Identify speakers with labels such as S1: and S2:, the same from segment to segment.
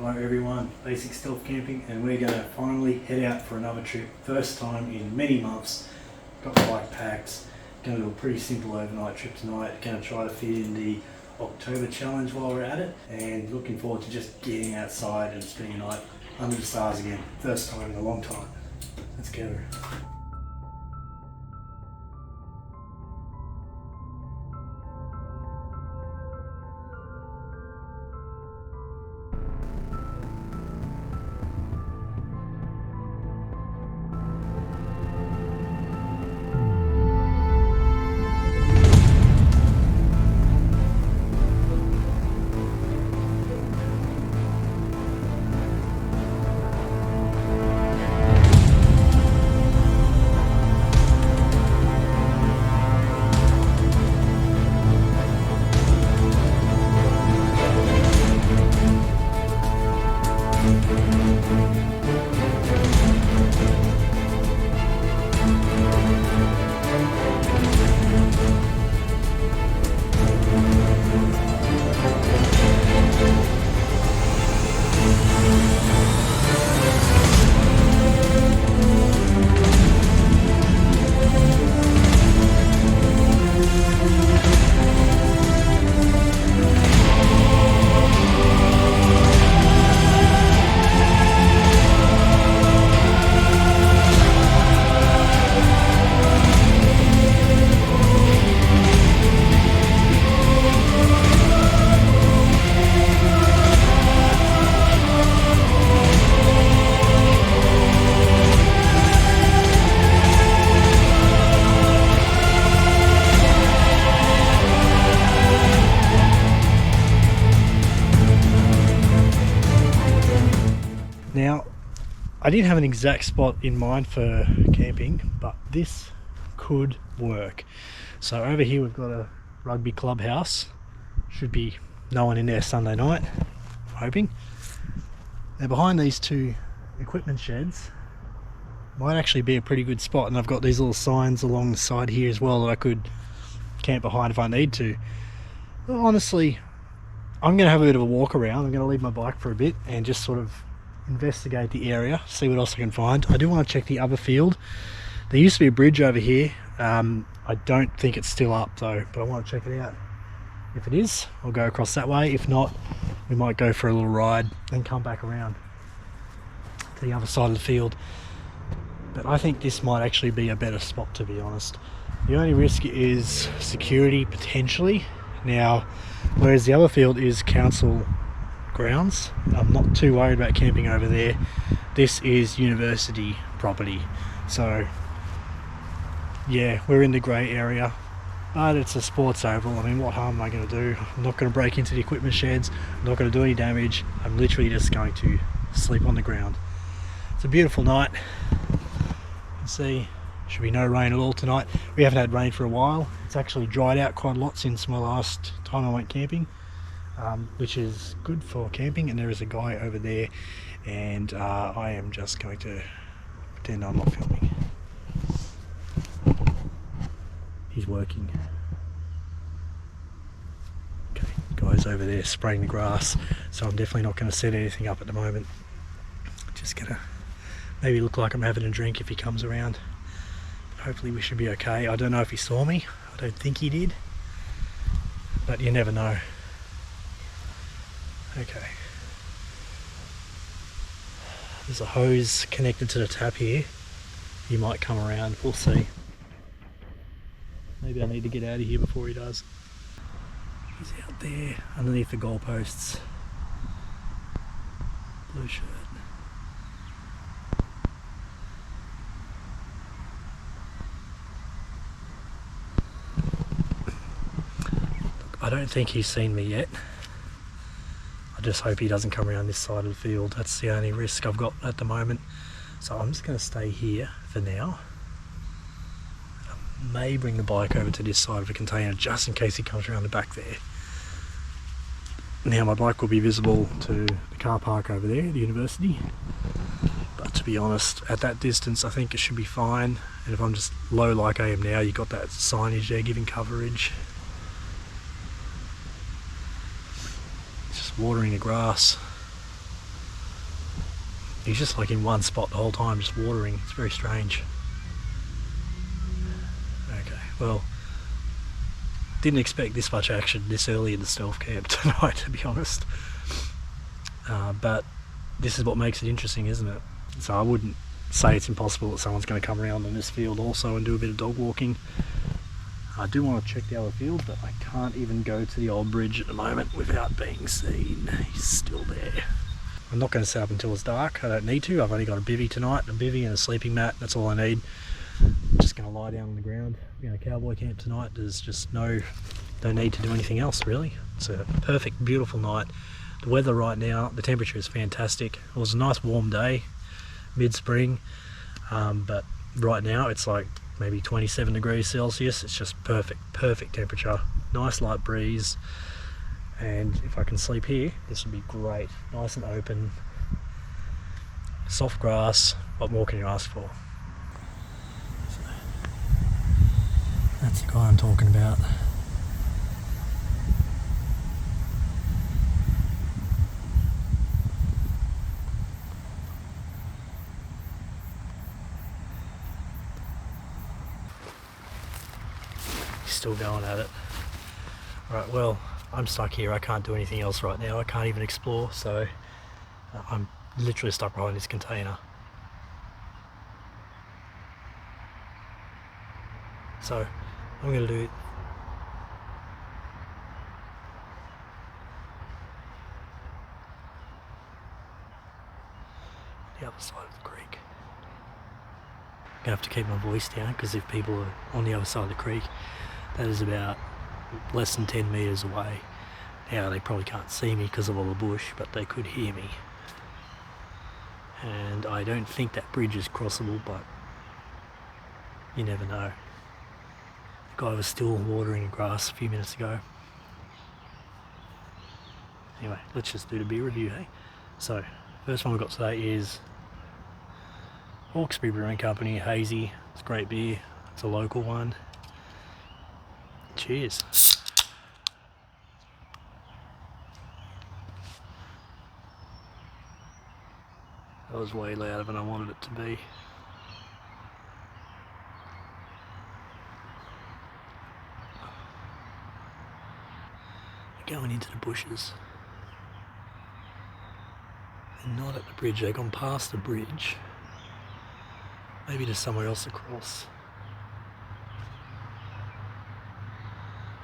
S1: Hello everyone, Basic Stealth Camping, and we're going to finally head out for another trip. First time in many months. Got the bike packed. Going to do a pretty simple overnight trip tonight. Going to try to fit in the October challenge while we're at it, and looking forward to just getting outside and spending a night under the stars again. First time in a long time. Let's go. Now, I didn't have an exact spot in mind for camping, but this could work. So over here we've got a rugby clubhouse. Should be no one in there Sunday night, I'm hoping. Now behind these two equipment sheds might actually be a pretty good spot, and I've got these little signs along the side here as well that I could camp behind if I need to. Well, honestly, I'm going to have a bit of a walk around. I'm going to leave my bike for a bit and just sort of investigate the area, see what else I can find. I do want to check the other field. There used to be a bridge over here. I don't think it's still up though, but I want to check it out. If it is, I'll go across that way. If not, we might go for a little ride and come back around to the other side of the field. But I think this might actually be a better spot, to be honest. The only risk is security potentially. Now, whereas the other field is council grounds, I'm not too worried about camping over there. This is university property, so yeah, we're in the grey area, but it's a sports oval. I mean, what harm am I going to do? I'm not going to break into the equipment sheds, I'm not going to do any damage. I'm literally just going to sleep on the ground. It's a beautiful night. You can see should be no rain at all tonight. We haven't had rain for a while. It's actually dried out quite a lot since my last time I went camping. Which is good for camping, and there is a guy over there, and I am just going to pretend I'm not filming. He's working. Okay, guy's over there spraying the grass, so I'm definitely not going to set anything up at the moment. Just gonna maybe look like I'm having a drink if he comes around. But hopefully we should be okay. I don't know if he saw me. I don't think he did, but you never know. Okay, there's a hose connected to the tap here. He might come around, we'll see. Maybe I need to get out of here before he does. He's out there underneath the goalposts. Blue shirt. Look, I don't think he's seen me yet. I just hope he doesn't come around this side of the field. That's the only risk I've got at the moment. So I'm just going to stay here for now. I may bring the bike over to this side of the container just in case he comes around the back there. Now my bike will be visible to the car park over there at the university. But to be honest, at that distance I think it should be fine. And if I'm just low like I am now, you've got that signage there giving coverage. Watering the grass. He's just like in one spot the whole time, just watering. It's very strange. Okay, well, didn't expect this much action this early in the stealth camp tonight, to be honest. But this is what makes it interesting, isn't it? So I wouldn't say it's impossible that someone's going to come around on this field also and do a bit of dog walking. I do want to check the other field, but I can't even go to the old bridge at the moment without being seen. He's still there. I'm not going to set up until it's dark. I don't need to. I've only got a bivvy tonight, a bivvy and a sleeping mat. That's all I need. I'm just going to lie down on the ground. We're going to cowboy camp tonight. There's just no need to do anything else really. It's a perfect, beautiful night. The weather right now, the temperature is fantastic. It was a nice warm day, mid-spring, but right now it's like maybe 27 degrees Celsius. It's just perfect temperature. Nice light breeze. And if I can sleep here, this would be great. Nice and open, soft grass. What more can you ask for? So, that's the guy I'm talking about. He's still going at it. Right, well, I'm stuck here. I can't do anything else right now. I can't even explore, so I'm literally stuck behind this container. So I'm going to do the other side of the creek. I'm going to have to keep my voice down because if people are on the other side of the creek, that is about less than 10 metres away. Now they probably can't see me because of all the bush, but they could hear me. And I don't think that bridge is crossable, but you never know. The guy was still watering the grass a few minutes ago. Anyway, let's just do the beer review, hey? So, first one we've got today is Hawkesbury Brewing Company, Hazy. It's great beer. It's a local one. Cheers. That was way louder than I wanted it to be. Going into the bushes. And not at the bridge, they've gone past the bridge. Maybe to somewhere else across.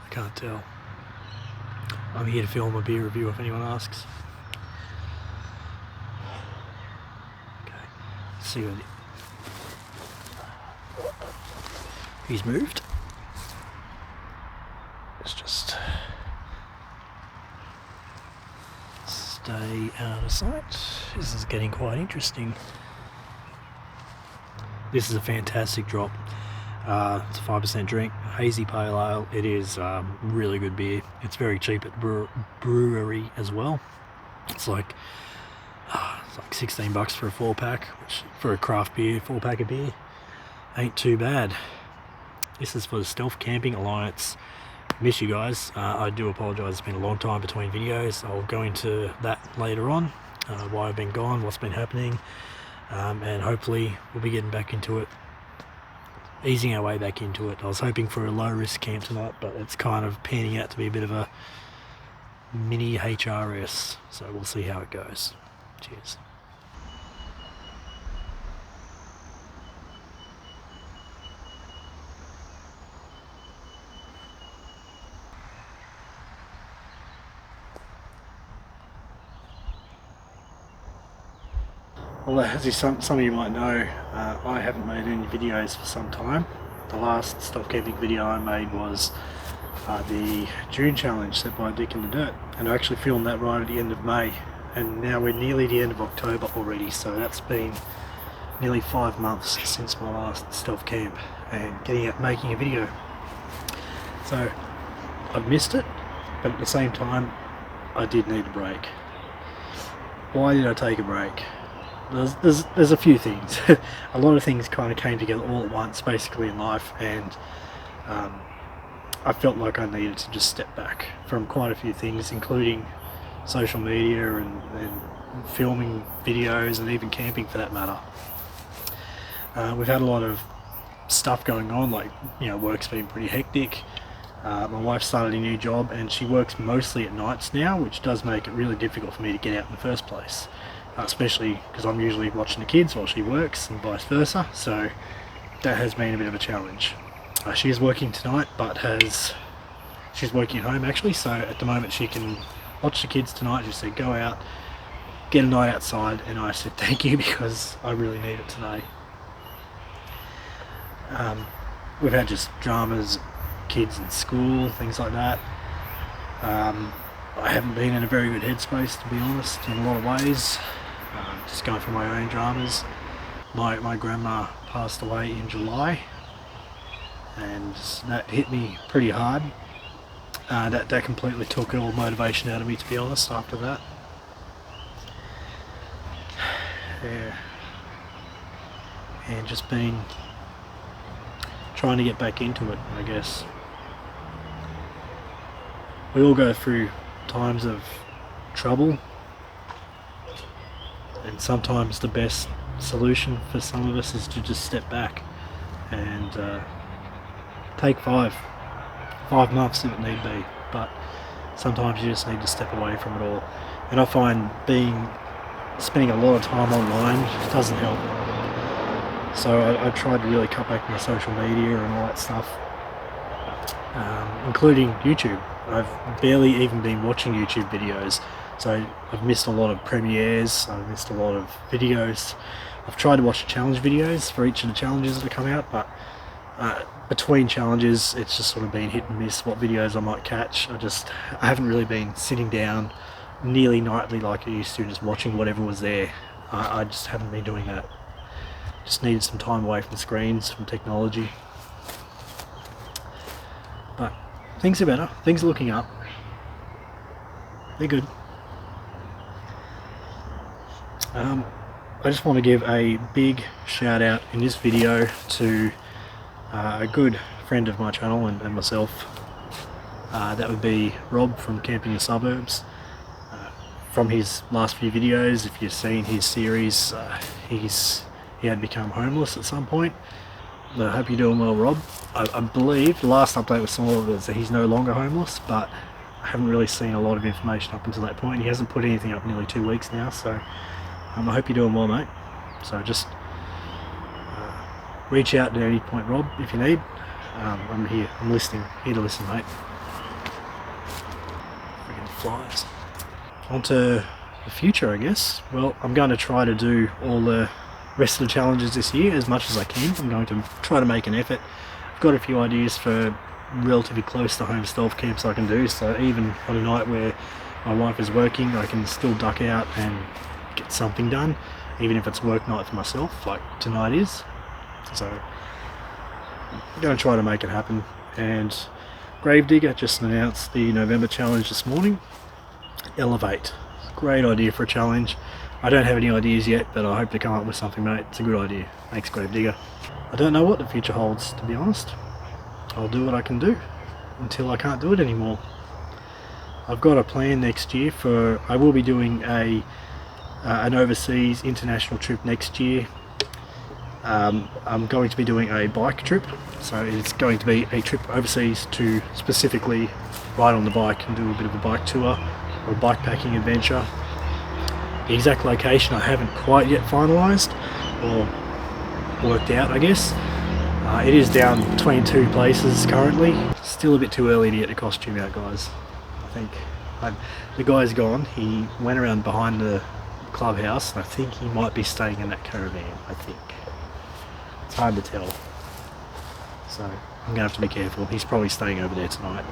S1: I can't tell. I'm here to film a beer review if anyone asks. Okay, let's see what he's moved. Let's just stay out of sight. This is getting quite interesting. This is a fantastic drop. It's a 5% drink, hazy pale ale. It is really good beer. It's very cheap at the brewery as well. It's like 16 bucks for a 4-pack, which for a craft beer, 4-pack of beer, ain't too bad. This is for the Stealth Camping Alliance. Miss you guys. I do apologise, it's been a long time between videos. I'll go into that later on, why I've been gone, what's been happening, and hopefully we'll be getting back into it, easing our way back into it. I was hoping for a low risk camp tonight, but it's kind of panning out to be a bit of a mini HRS, so we'll see how it goes. Cheers. Well, as some of you might know, I haven't made any videos for some time. The last stealth camping video I made was the June challenge set by Dick in the Dirt, and I actually filmed that right at the end of May, and now we're nearly the end of October already, so that's been nearly 5 months since my last stealth camp and getting out making a video. So I've missed it, but at the same time I did need a break. Why did I take a break? There's a few things. A lot of things kind of came together all at once basically in life, and I felt like I needed to just step back from quite a few things, including social media and filming videos and even camping for that matter. We've had a lot of stuff going on, like, you know, work's been pretty hectic. My wife started a new job and she works mostly at nights now, which does make it really difficult for me to get out in the first place, especially because I'm usually watching the kids while she works and vice versa, so that has been a bit of a challenge. She is working tonight, but she's working at home actually, so at the moment she can watch the kids tonight. She said go out, get a night outside, and I said thank you because I really need it today. We've had just dramas, kids in school, things like that. I haven't been in a very good headspace, to be honest, in a lot of ways. Just going through my own dramas. My grandma passed away in July, and that hit me pretty hard. That completely took all motivation out of me, to be honest, after that. Yeah. And just been trying to get back into it, I guess. We all go through times of trouble, and sometimes the best solution for some of us is to just step back and take 5 months if it need be, but sometimes you just need to step away from it all. And I find spending a lot of time online doesn't help. So I tried to really cut back my social media and all that stuff, including YouTube. I've barely even been watching YouTube videos, so I've missed a lot of premieres, I've missed a lot of videos. I've tried to watch the challenge videos for each of the challenges that come out, but between challenges it's just sort of been hit and miss what videos I might catch. I haven't really been sitting down nearly nightly like I used to, just watching whatever was there. I just haven't been doing that. Just needed some time away from screens, from technology. But things are better, things are looking up. They're good. I just want to give a big shout out in this video to a good friend of my channel and myself. That would be Rob from Camping in the Suburbs. From his last few videos, if you've seen his series, he had become homeless at some point. I hope you're doing well, Rob. I believe the last update we saw was that he's no longer homeless, but I haven't really seen a lot of information up until that point. He hasn't put anything up nearly 2 weeks now, so I hope you're doing well, mate. So just reach out at any point, Rob, if you need. I'm here. I'm listening. Here to listen, mate. Friggin' flies. On to the future, I guess. Well, I'm going to try to do all the rest of the challenges this year as much as I can. I'm going to try to make an effort. I've got a few ideas for relatively close to home stealth camps I can do, so even on a night where my wife is working, I can still duck out and get something done, even if it's work night for myself, like tonight is. So I'm going to try to make it happen. And Gravedigger just announced the November challenge this morning. Elevate. Great idea for a challenge. I don't have any ideas yet, but I hope to come up with something, mate. It's a good idea. Thanks, Gravedigger. I don't know what the future holds, to be honest. I'll do what I can do until I can't do it anymore. I've got a plan next year for... I will be doing an overseas international trip next year. I'm going to be doing a bike trip, so it's going to be a trip overseas to specifically ride on the bike and do a bit of a bike tour or a bike packing adventure. The exact location I haven't quite yet finalised or worked out, I guess. It is down between 2 places currently. Still a bit too early to get the costume out, guys. I think the guy's gone. He went around behind the clubhouse, and I think he might be staying in that caravan, I think. It's hard to tell. So I'm going to have to be careful. He's probably staying over there tonight.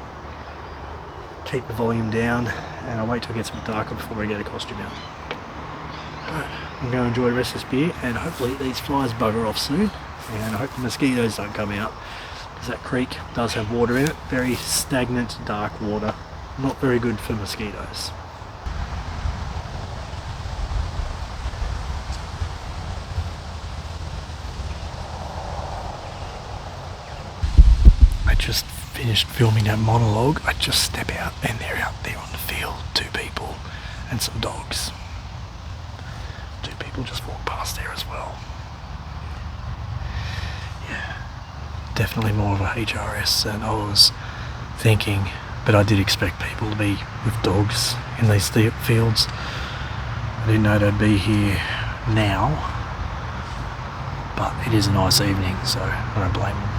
S1: Keep the volume down, and I'll wait till it gets a bit darker before I get a costume out. I'm going to enjoy the rest of this beer, and hopefully these flies bugger off soon, and I hope the mosquitoes don't come out, because that creek does have water in it. Very stagnant, dark water. Not very good for mosquitoes. I just finished filming that monologue. I just step out and they're out there on the field, 2 people and some dogs. 2 people just walked past there as well. Yeah, definitely more of a HRS than I was thinking, but I did expect people to be with dogs in these fields. I didn't know they'd be here now, but it is a nice evening, so I don't blame them.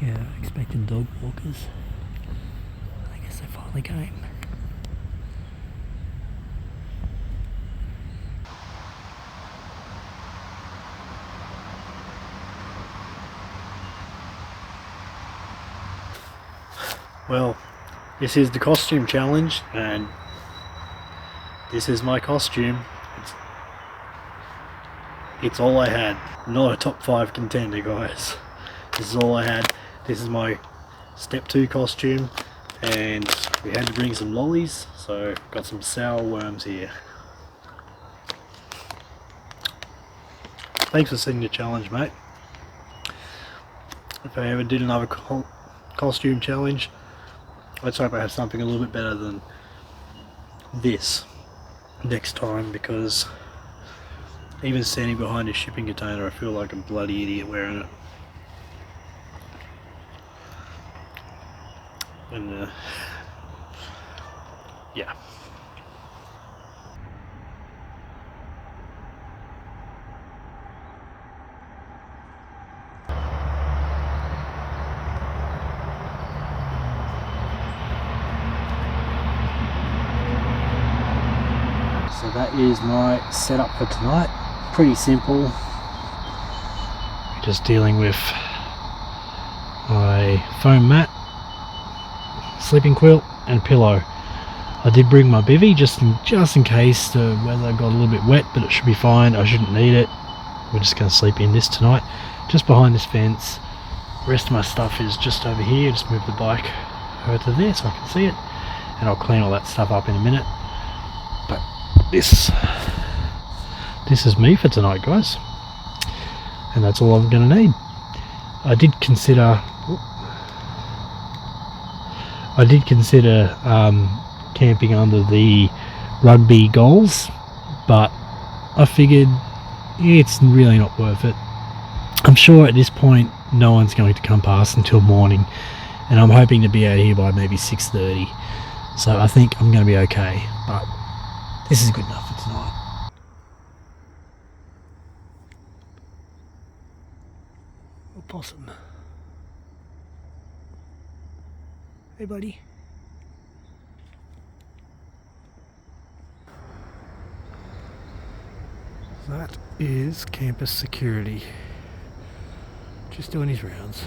S1: Yeah, expecting dog walkers. I guess they finally came. Well, this is the costume challenge, and this is my costume. It's all I had. Not a top 5 contender, guys. This is all I had. This is my step 2 costume, and we had to bring some lollies, so got some sour worms here. Thanks for setting the challenge, mate. If I ever did another costume challenge, let's hope I have something a little bit better than this next time, because even standing behind a shipping container I feel like a bloody idiot wearing it. And yeah. So that is my setup for tonight. Pretty simple. Just dealing with my foam mat, sleeping quilt and pillow. I did bring my bivvy just in case the weather got a little bit wet, but it should be fine. I shouldn't need it. We're just going to sleep in this tonight, just behind this fence. The rest of my stuff is just over here. Just move the bike over to there so I can see it, and I'll clean all that stuff up in a minute. But this is me for tonight, guys, and that's all I'm going to need. I did consider camping under the Rugby goals, but I figured it's really not worth it. I'm sure at this point no one's going to come past until morning, and I'm hoping to be out here by maybe 6:30, so I think I'm going to be okay, but this is good enough for tonight. Possum. Hey buddy. That is campus security. Just doing his rounds.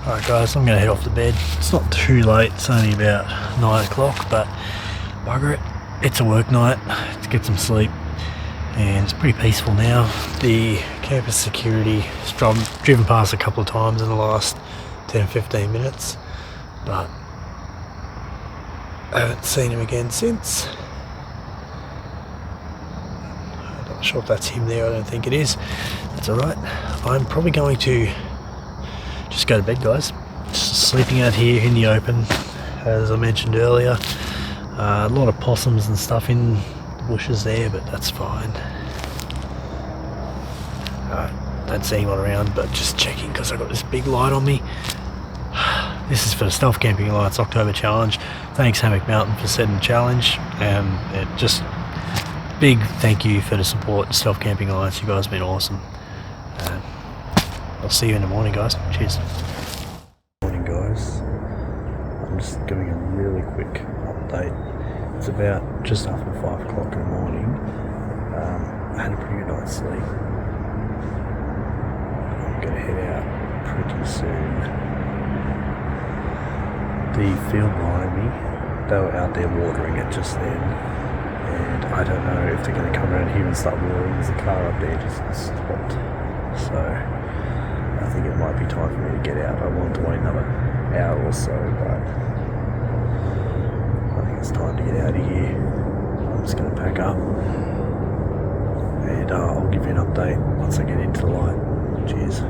S1: Alright guys, I'm going to head off to bed. It's not too late, it's only about 9 o'clock, but bugger it, it's a work night, let's get some sleep. And it's pretty peaceful now. The campus security has driven past a couple of times in the last 10-15 minutes, but I haven't seen him again since. I'm not sure if that's him there, I don't think it is. That's alright. I'm probably going to just go to bed, guys. Just sleeping out here in the open, as I mentioned earlier. A lot of possums and stuff in the bushes there, but that's fine. Don't see anyone around, but just checking because I've got this big light on me. This is for the Stealth Camping Alliance October Challenge. Thanks Hammock Mountain for setting the challenge, and just big thank you for the support, Stealth Camping Alliance. You guys have been awesome. I'll see you in the morning, guys. Cheers. Morning, guys. I'm just giving a really quick update. It's about just after 5 o'clock in the morning. I had a pretty good night's sleep. I'm going to head out pretty soon. The field behind me, they were out there watering it just then, and I don't know if they're going to come around here and start watering. There's a car up there just stopped, so I think it might be time for me to get out. I want to wait another hour or so, but I think it's time to get out of here. I'm just going to pack up, and I'll give give you an update once I get into the light. Cheers.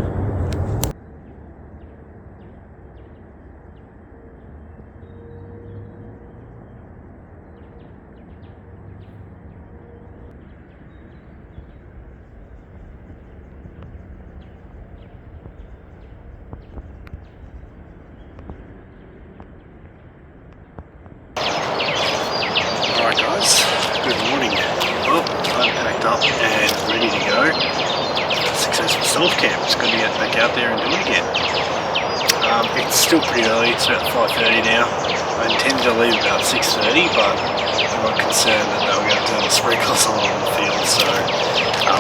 S1: Alright guys, good morning. Well, I'm packed up and ready to go. Successful stealth camp. It's good to get back out there and do it again. It's still pretty early, it's about 5:30 now. I intended to leave about 6:30, but I'm not concerned that they were going to turn the sprinklers on the field, so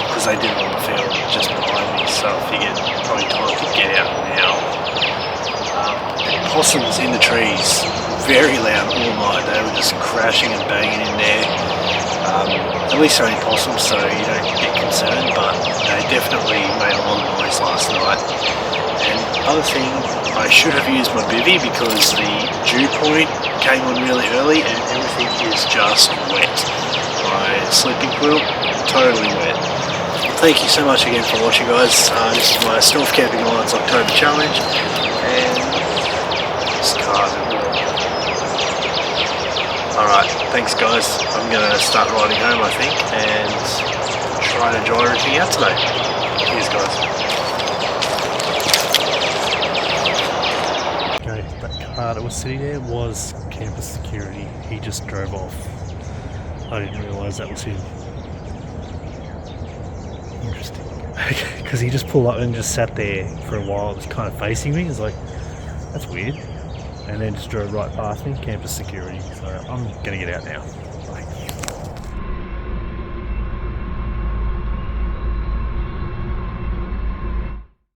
S1: because they did it on the field just behind me, so I figured probably time to get out now. Possums in the trees, very loud all night. They were just crashing and banging in there. At least they're only possums, so you don't get concerned, but they definitely made a lot of noise last night. And other thing, I should have used my bivvy because the dew point came on really early and everything is just wet. My sleeping quilt, totally wet. Thank you so much again for watching, guys. This is my Stealth Camping Alliance October Challenge, and this car's alright, thanks guys. I'm going to start riding home, I think, and try to enjoy everything out today. Cheers guys. Okay, that car that was sitting there was campus security. He just drove off. I didn't realise that was him. Interesting. Because he just pulled up and just sat there for a while. It was kind of facing me. It's like, that's weird. And then just drove right past me, campus security. So I'm going to get out now.